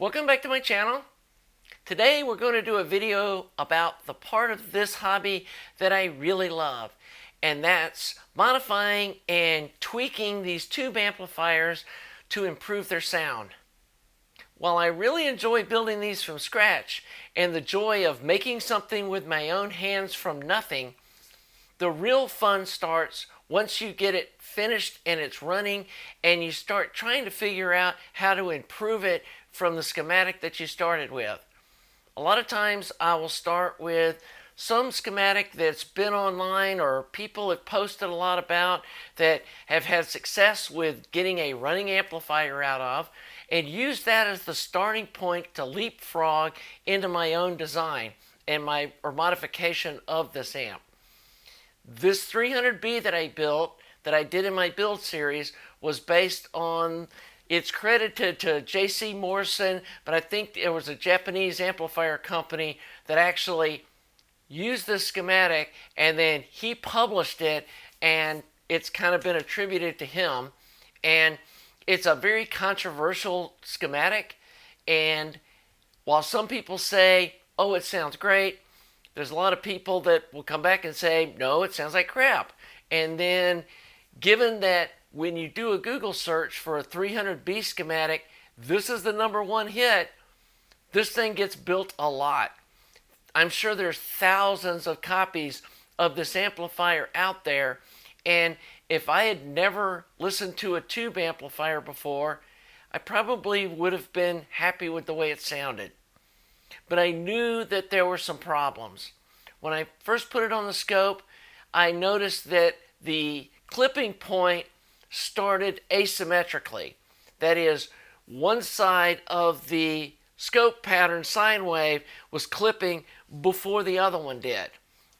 Welcome back to my channel. Today we're going to do a video about the part of this hobby that I really love, and that's modifying and tweaking these tube amplifiers to improve their sound. While I really enjoy building these from scratch and the joy of making something with my own hands from nothing, the real fun starts once you get it finished and it's running and you start trying to figure out how to improve it from the schematic that you started with. A lot of times I will start with some schematic that's been online or people have posted a lot about that have had success with getting a running amplifier out of, and use that as the starting point to leapfrog into my own design and modification of this amp. This 300B that I built, that I did in my build series, was based on, it's credited to JC Morrison, but I think it was a Japanese amplifier company that actually used this schematic, and then he published it, and it's kind of been attributed to him. And it's a very controversial schematic, and while some people say, oh, it sounds great, there's a lot of people that will come back and say, no, it sounds like crap. And then, given that when you do a Google search for a 300B schematic, this is the #1 hit, this thing gets built a lot. I'm sure there's thousands of copies of this amplifier out there, and if I had never listened to a tube amplifier before, I probably would have been happy with the way it sounded. But I knew that there were some problems. When I first put it on the scope, I noticed that the clipping point started asymmetrically. That is, one side of the scope pattern sine wave was clipping before the other one did.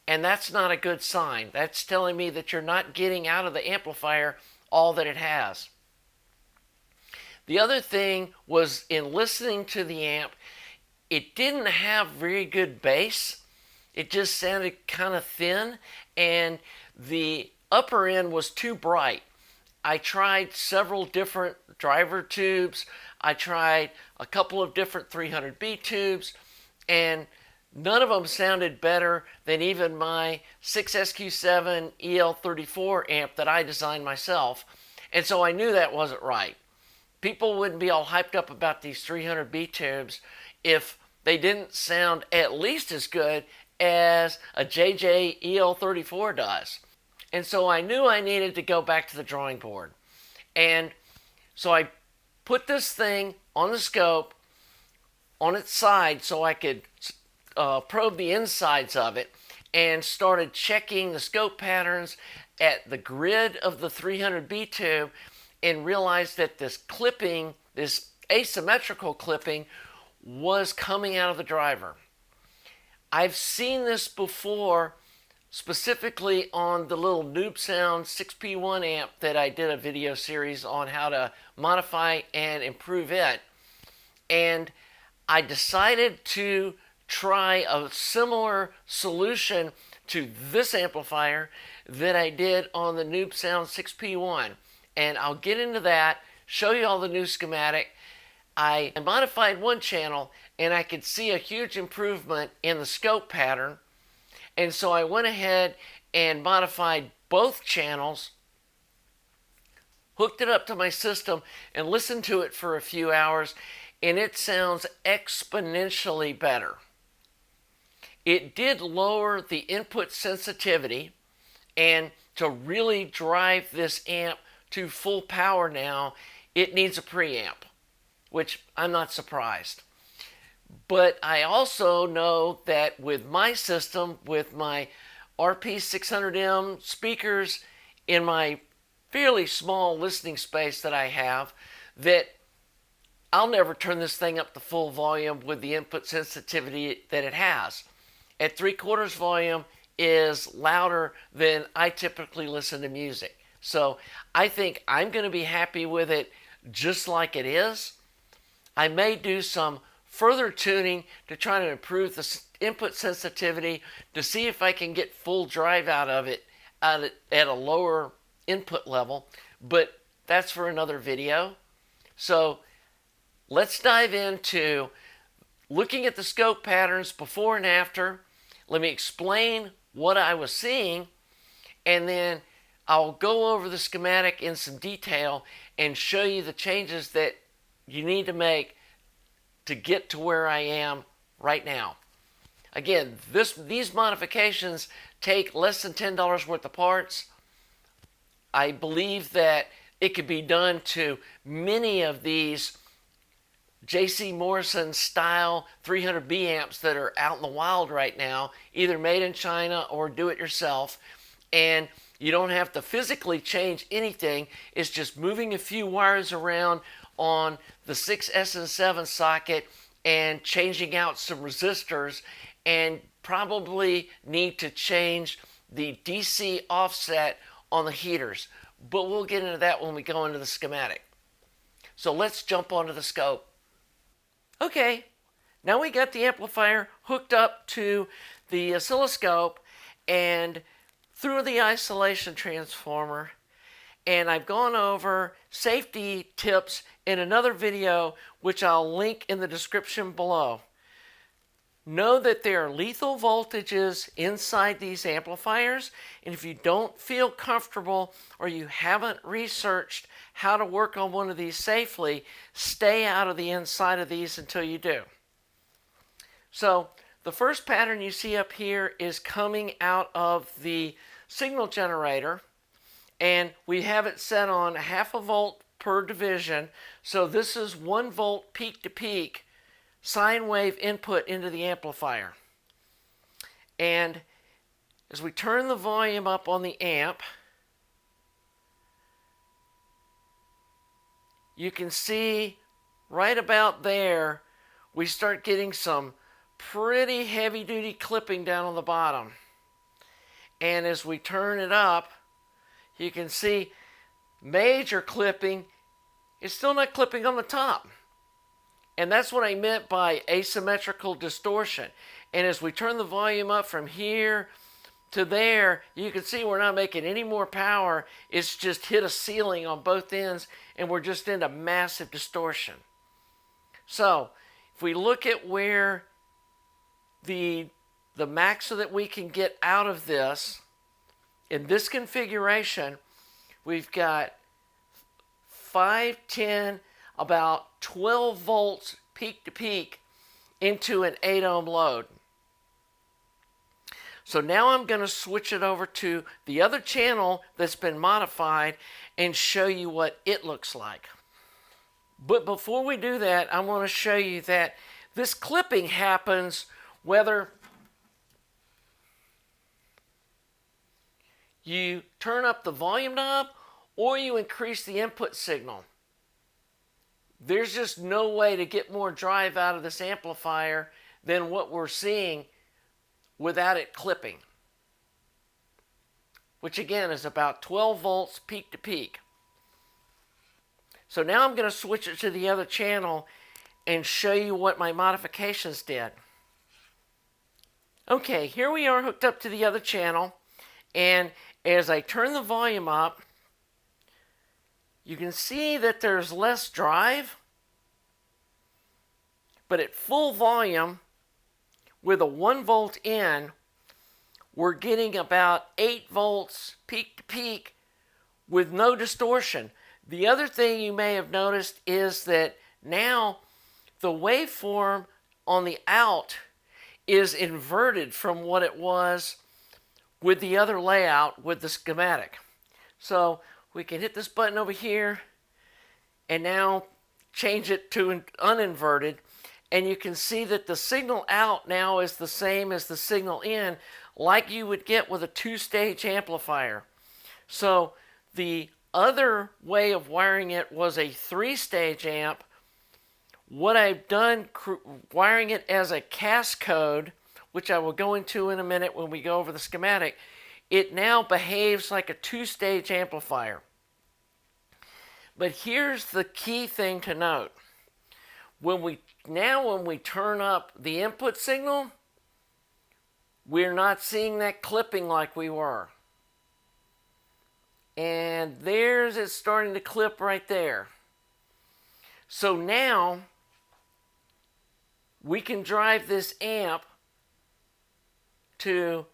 And that's not a good sign. That's telling me that you're not getting out of the amplifier all that it has. The other thing was, in listening to the amp, it didn't have very good bass. It just sounded kind of thin, and the upper end was too bright. I tried several different driver tubes. I tried a couple of different 300B tubes, and none of them sounded better than even my 6SQ7 EL34 amp that I designed myself. And so I knew that wasn't right. People wouldn't be all hyped up about these 300B tubes if they didn't sound at least as good as a JJ EL34 does. And so I knew I needed to go back to the drawing board. And so I put this thing on the scope on its side so I could probe the insides of it, and started checking the scope patterns at the grid of the 300B tube, and realized that this clipping, this asymmetrical clipping, was coming out of the driver. I've seen this before, specifically on the little Noob Sound 6P1 amp that I did a video series on how to modify and improve it. And I decided to try a similar solution to this amplifier that I did on the Noob Sound 6P1. And I'll get into that, show you all the new schematic. I modified one channel, and I could see a huge improvement in the scope pattern. And so I went ahead and modified both channels, hooked it up to my system, and listened to it for a few hours, and it sounds exponentially better. It did lower the input sensitivity, and to really drive this amp to full power now, it needs a preamp, which I'm not surprised. But I also know that with my system, with my RP600M speakers in my fairly small listening space that I have, that I'll never turn this thing up to full volume with the input sensitivity that it has. At 3/4 volume is louder than I typically listen to music. So I think I'm going to be happy with it just like it is. I may do some further tuning to try to improve the input sensitivity to see if I can get full drive out of it at a lower input level, but that's for another video. So let's dive into looking at the scope patterns before and after. Let me explain what I was seeing, and then I'll go over the schematic in some detail and show you the changes that you need to make to get to where I am right now. Again, these modifications take less than $10 worth of parts. I believe that it could be done to many of these JC Morrison style 300B amps that are out in the wild right now, either made in China or do it yourself. And you don't have to physically change anything. It's just moving a few wires around on the 6S and 7 socket and changing out some resistors, and probably need to change the DC offset on the heaters. But we'll get into that when we go into the schematic. So let's jump onto the scope. Okay, now we got the amplifier hooked up to the oscilloscope and through the isolation transformer, and I've gone over safety tips in another video which I'll link in the description below. Know that there are lethal voltages inside these amplifiers, and if you don't feel comfortable or you haven't researched how to work on one of these safely, stay out of the inside of these until you do. So the first pattern you see up here is coming out of the signal generator, and we have it set on 0.5 volt per division. So this is 1 volt peak to peak sine wave input into the amplifier. And as we turn the volume up on the amp, you can see right about there we start getting some pretty heavy duty clipping down on the bottom. And as we turn it up, you can see major clipping. It's still not clipping on the top. And that's what I meant by asymmetrical distortion. And as we turn the volume up from here to there, you can see we're not making any more power. It's just hit a ceiling on both ends, and we're just into massive distortion. So if we look at where the max that we can get out of this, in this configuration, we've got 5, 10, about 12 volts peak to peak into an 8 ohm load. So now I'm going to switch it over to the other channel that's been modified and show you what it looks like. But before we do that, I want to show you that this clipping happens whether you turn up the volume knob or you increase the input signal. There's just no way to get more drive out of this amplifier than what we're seeing without it clipping, which again is about 12 volts peak to peak. So now I'm going to switch it to the other channel and show you what my modifications did. Okay, here we are hooked up to the other channel, and as I turn the volume up, you can see that there's less drive, but at full volume with a 1 volt in, we're getting about 8 volts peak to peak with no distortion. The other thing you may have noticed is that now the waveform on the out is inverted from what it was with the other layout with the schematic. So we can hit this button over here and now change it to uninverted, and you can see that the signal out now is the same as the signal in, like you would get with a 2-stage amplifier. So the other way of wiring it was a 3-stage amp. What I've done, wiring it as a cascode, which I will go into in a minute when we go over the schematic, it now behaves like a 2-stage amplifier. But here's the key thing to note. When we turn up the input signal, we're not seeing that clipping like we were. And there's it starting to clip right there. So now we can drive this amp to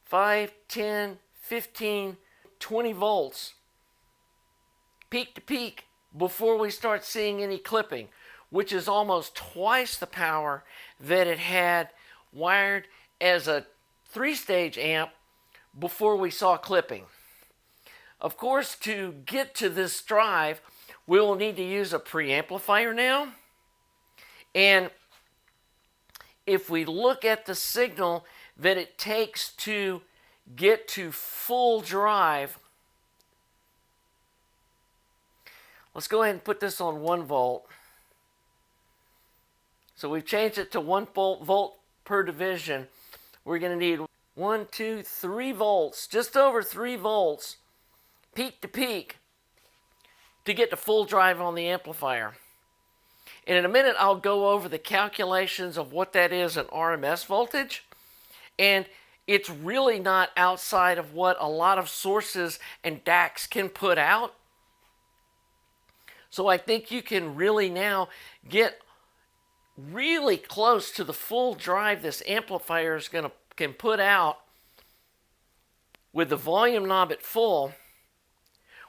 5, 10, 15, 20 volts peak to peak before we start seeing any clipping, which is almost twice the power that it had wired as a 3-stage amp before we saw clipping. Of course, to get to this drive, we will need to use a preamplifier now. And if we look at the signal that it takes to get to full drive, let's go ahead and put this on 1 volt. So we've changed it to 1 volt per division. We're going to need 1, 2, 3 volts, just over 3 volts, peak to peak, to get to full drive on the amplifier. And in a minute, I'll go over the calculations of what that is in RMS voltage. And it's really not outside of what a lot of sources and DACs can put out. So I think you can really now get really close to the full drive this amplifier can put out with the volume knob at full,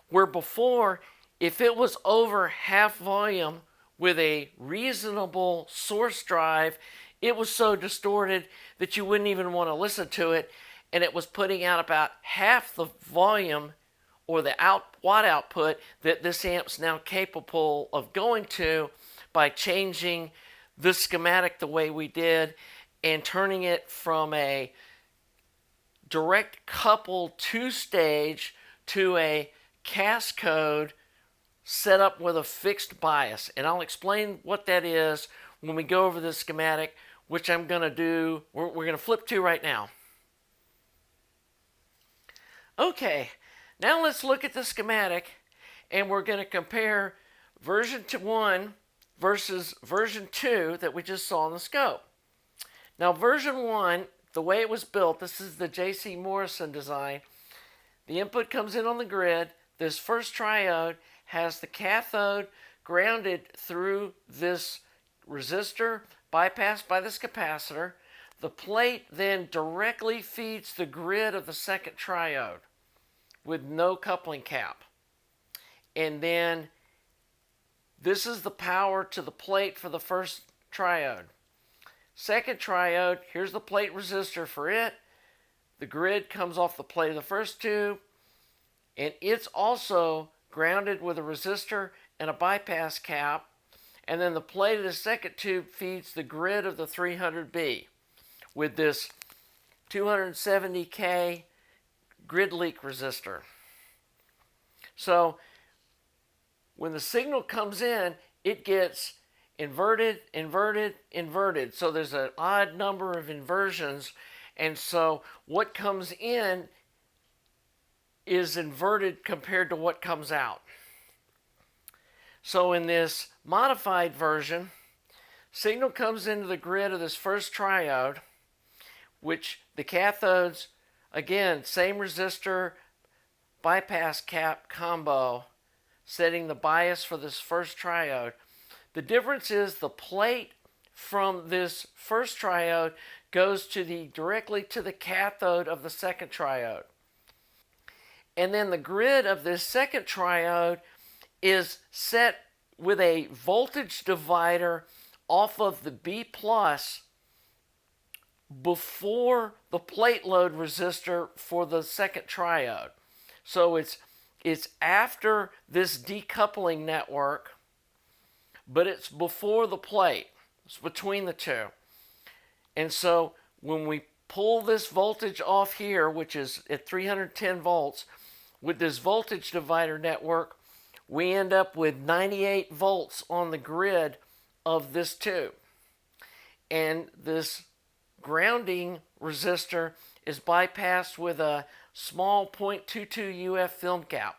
where before, if it was over half volume with a reasonable source drive, it was so distorted that you wouldn't even want to listen to it, and it was putting out about half the volume or the watt output that this amp's now capable of going to by changing the schematic the way we did and turning it from a direct coupled 2-stage to a cascode set up with a fixed bias. And I'll explain what that is when we go over the schematic, which I'm going to do, we're going to flip to right now. Okay, now let's look at the schematic, and we're going to compare version 1 versus version 2 that we just saw in the scope. Now version 1, the way it was built, this is the JC Morrison design. The input comes in on the grid. This first triode has the cathode grounded through this resistor, bypassed by this capacitor. The plate then directly feeds the grid of the second triode with no coupling cap. And then this is the power to the plate for the first triode. Second triode, here's the plate resistor for it. The grid comes off the plate of the first tube, and it's also grounded with a resistor and a bypass cap. And then the plate of the second tube feeds the grid of the 300B with this 270K grid leak resistor. So when the signal comes in, it gets inverted, inverted, inverted. So there's an odd number of inversions. And so what comes in is inverted compared to what comes out. So in this modified version, signal comes into the grid of this first triode, which the cathodes, again, same resistor, bypass cap combo, setting the bias for this first triode. The difference is the plate from this first triode goes directly to the cathode of the second triode. And then the grid of this second triode is set with a voltage divider off of the B plus before the plate load resistor for the second triode. So it's after this decoupling network, but it's before the plate. It's between the two. And so when we pull this voltage off here, which is at 310 volts, with this voltage divider network, we end up with 98 volts on the grid of this tube. And this grounding resistor is bypassed with a small 0.22 UF film cap.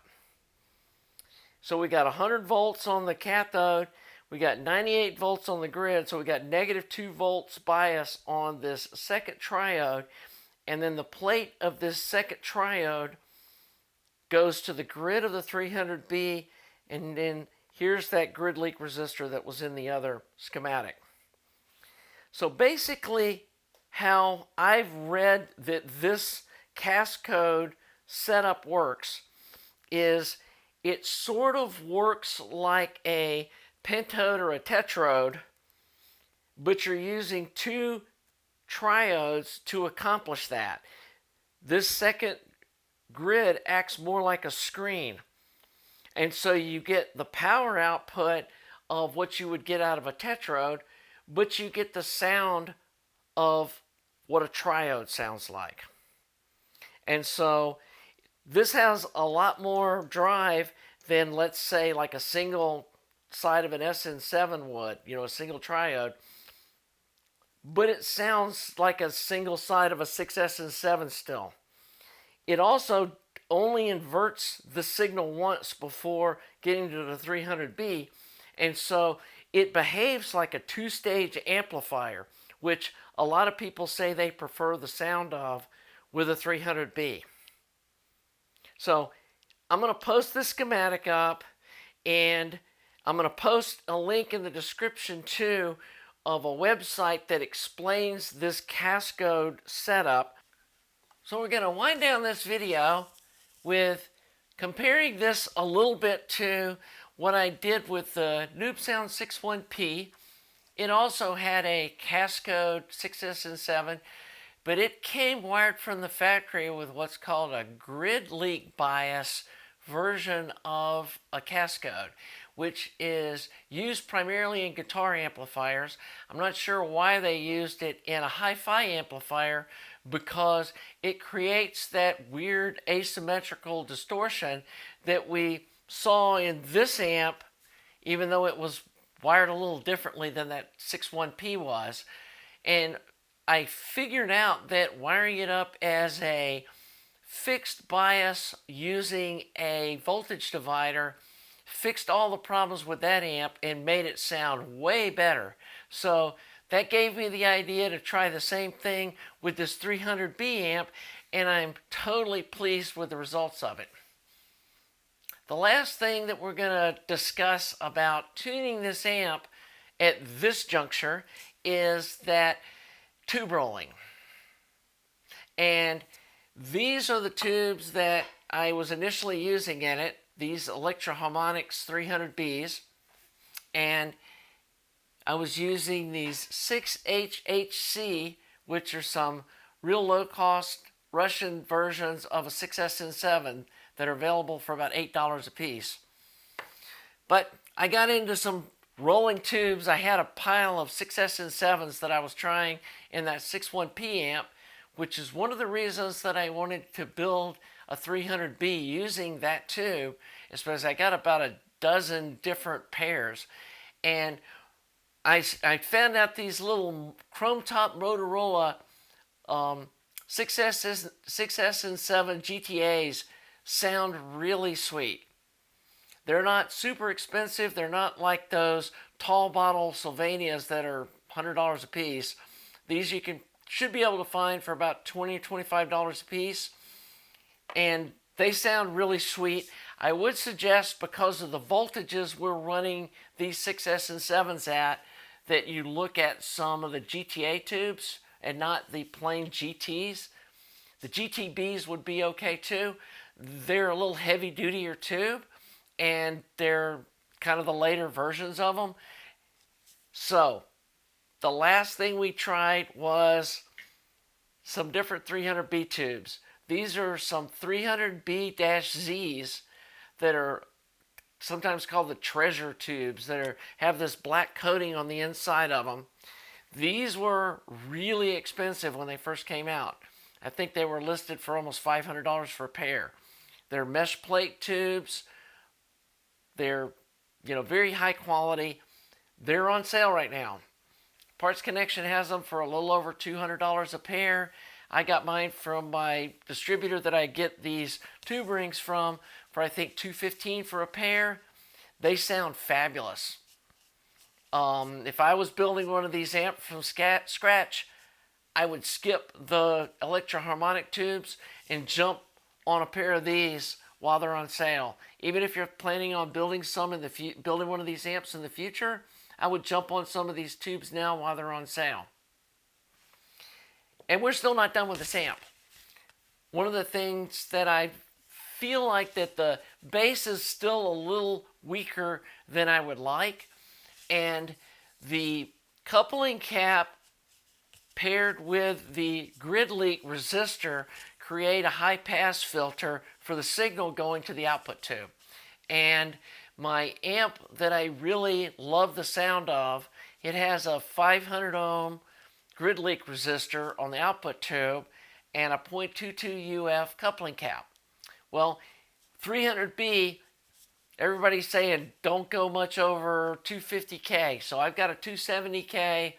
So we got 100 volts on the cathode, we got 98 volts on the grid, so we got negative 2 volts bias on this second triode, and then the plate of this second triode goes to the grid of the 300B, and then here's that grid leak resistor that was in the other schematic. So basically, how I've read that this cascode setup works is it sort of works like a pentode or a tetrode, but you're using two triodes to accomplish that. This second grid acts more like a screen. And so you get the power output of what you would get out of a tetrode, but you get the sound of what a triode sounds like. And so this has a lot more drive than, let's say, like a single side of an SN7 would, a single triode. But it sounds like a single side of a 6SN7 still. It also only inverts the signal once before getting to the 300B, and so it behaves like a two-stage amplifier, which a lot of people say they prefer the sound of with a 300B. So I'm going to post this schematic up, and I'm going to post a link in the description too of a website that explains this cascode setup. So we're going to wind down this video with comparing this a little bit to what I did with the Noob Sound 61P. It also had a cascode 6SN7, but it came wired from the factory with what's called a grid leak bias version of a cascode, which is used primarily in guitar amplifiers. I'm not sure why they used it in a hi-fi amplifier, because it creates that weird asymmetrical distortion that we saw in this amp, even though it was wired a little differently than that 61P was. And I figured out that wiring it up as a fixed bias using a voltage divider fixed all the problems with that amp and made it sound way better. So that gave me the idea to try the same thing with this 300B amp, and I'm totally pleased with the results of it. The last thing that we're going to discuss about tuning this amp at this juncture is that tube rolling. And these are the tubes that I was initially using in it, these Electro-Harmonix 300Bs, and I was using these 6HHC, which are some real low-cost Russian versions of a 6SN7 that are available for about $8 a piece. But I got into some rolling tubes. I had a pile of 6SN7s that I was trying in that 61P amp, which is one of the reasons that I wanted to build a 300B using that tube, is because I got about a dozen different pairs. And I found out these little chrome top Motorola 6S and 7 GTAs sound really sweet. They're not super expensive. They're not like those tall bottle Sylvanias that are $100 a piece. These you should be able to find for about $20 or $25 a piece. And they sound really sweet. I would suggest, because of the voltages we're running these 6S and 7s at, that you look at some of the GTA tubes and not the plain GTs. The GTBs would be okay too. They're a little heavy dutier tube, and they're kind of the later versions of them. So the last thing we tried was some different 300B tubes. These are some 300B-Zs that are sometimes called the treasure tubes, that have this black coating on the inside of them. These were really expensive when they first came out. I think they were listed for almost $500 for a pair. They're mesh plate tubes. They're, very high quality. They're on sale right now. Parts Connection has them for a little over $200 a pair. I got mine from my distributor that I get these tube rings from for, I think, $215 for a pair. They sound fabulous. If I was building one of these amps from scratch, I would skip the Electro-Harmonix tubes and jump on a pair of these while they're on sale. Even if you're planning on building building one of these amps in the future, I would jump on some of these tubes now while they're on sale. And we're still not done with this amp. One of the things that I feel like that the bass is still a little weaker than I would like, and the coupling cap paired with the grid leak resistor create a high pass filter for the signal going to the output tube. And my amp that I really love the sound of, it has a 500 ohm grid leak resistor on the output tube and a 0.22 UF coupling cap. Well, 300B, everybody's saying don't go much over 250K. So I've got a 270K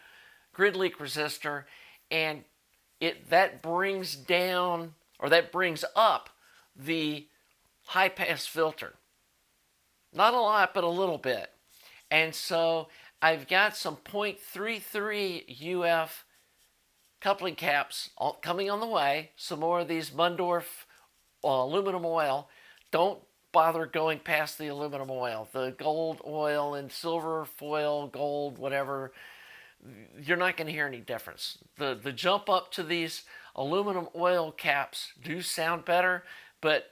grid leak resistor, and that brings down, or that brings up the high pass filter. Not a lot, but a little bit. And so I've got some 0.33 UF coupling caps coming on the way. Some more of these Mundorf aluminum oil. Don't bother going past the aluminum oil. The gold oil and silver foil, gold, whatever, you're not going to hear any difference. The jump up to these aluminum oil caps do sound better, but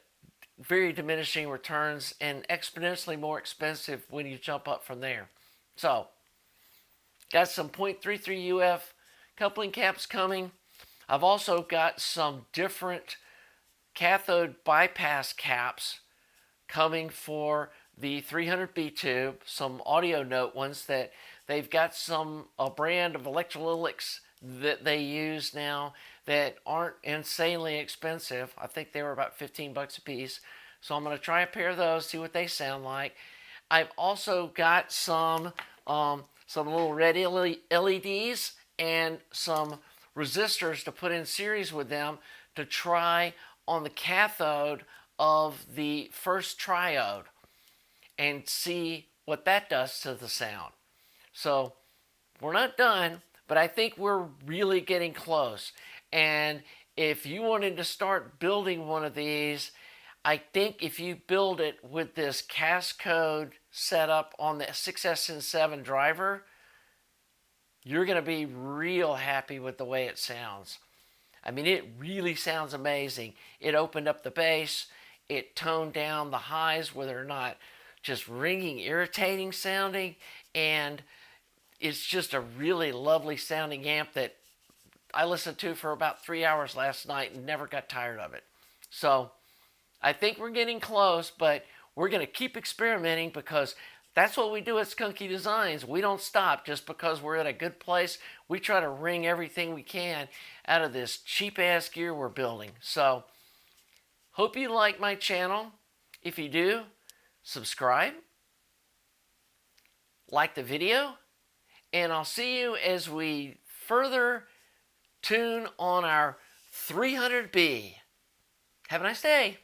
very diminishing returns and exponentially more expensive when you jump up from there. So, got some 0.33 UF coupling caps coming. I've also got some different cathode bypass caps coming for the 300B tube, some audio note ones that they've got a brand of electrolytics that they use now that aren't insanely expensive. I think they were about 15 bucks a piece. So I'm going to try a pair of those, see what they sound like. I've also got some little red LEDs and some resistors to put in series with them to try on the cathode of the first triode and see what that does to the sound. So we're not done, but I think we're really getting close. And if you wanted to start building one of these, I think if you build it with this cascode setup on the 6S7 driver, you're going to be real happy with the way it sounds. I mean, it really sounds amazing. It opened up the bass. It toned down the highs where they're not just ringing, irritating sounding. And it's just a really lovely sounding amp that I listened to for about 3 hours last night and never got tired of it. So I think we're getting close, but we're going to keep experimenting because that's what we do at Skunkie Designs. We don't stop just because we're at a good place. We try to wring everything we can out of this cheap-ass gear we're building. So, hope you like my channel. If you do, subscribe, like the video, and I'll see you as we further tune on our 300B. Have a nice day.